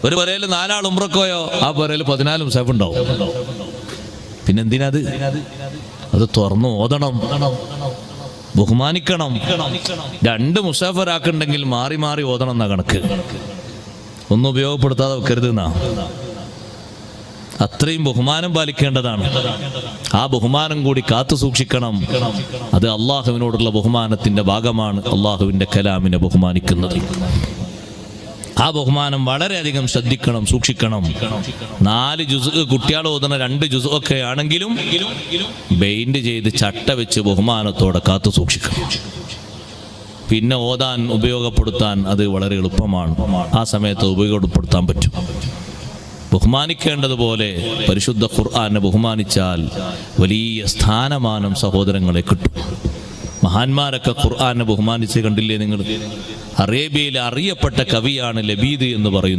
ഒരു പുരയിൽ 4 ആൾ ഉംറക്കോയോ ആ പുരയിൽ 14 മുസാഫ് ഉണ്ടാവും. പിന്നെന്തിനത്? അത് തുറന്നു ഓതണം, ബഹുമാനിക്കണം. 2 മുസാഫ് ഒരാക്കുണ്ടെങ്കിൽ മാറി മാറി ഓതണം എന്നാ കണക്ക്. ഒന്നും ഉപയോഗപ്പെടുത്താതെ വെക്കരുത് എന്നാ. അത്രയും ബഹുമാനം പാലിക്കേണ്ടതാണ്. ആ ബഹുമാനം കൂടി കാത്തു സൂക്ഷിക്കണം. അത് അള്ളാഹുവിനോടുള്ള ബഹുമാനത്തിന്റെ ഭാഗമാണ്, അള്ളാഹുവിന്റെ കലാമിനെ ബഹുമാനിക്കുന്നത്. ആ ബഹുമാനം വളരെയധികം ശ്രദ്ധിക്കണം, സൂക്ഷിക്കണം. 4 ജുസ് കുട്ടികൾ ഓതുന്ന 2 ജുസ് ഒക്കെ ആണെങ്കിലും ബെയിൻഡ് ചെയ്ത് ചട്ട വെച്ച് ബഹുമാനത്തോടെ കാത്തു സൂക്ഷിക്കണം. പിന്നെ ഓതാൻ ഉപയോഗപ്പെടുത്താൻ അത് വളരെ എളുപ്പമാണ്. ആ സമയത്ത് ഉപയോഗപ്പെടുത്താൻ പറ്റും. ബഹുമാനിക്കേണ്ടതുപോലെ പരിശുദ്ധ ഖുർആനെ ബഹുമാനിച്ചാൽ വലിയ സ്ഥാനമാനം സഹോദരങ്ങളെ കിട്ടും. മഹാന്മാരൊക്കെ ഖുർആനെ ബഹുമാനിച്ച് കണ്ടില്ലേ നിങ്ങൾ? അറേബ്യയിലെ അറിയപ്പെട്ട കവിയാണ് ലബീദ് എന്ന് പറയുന്നത്.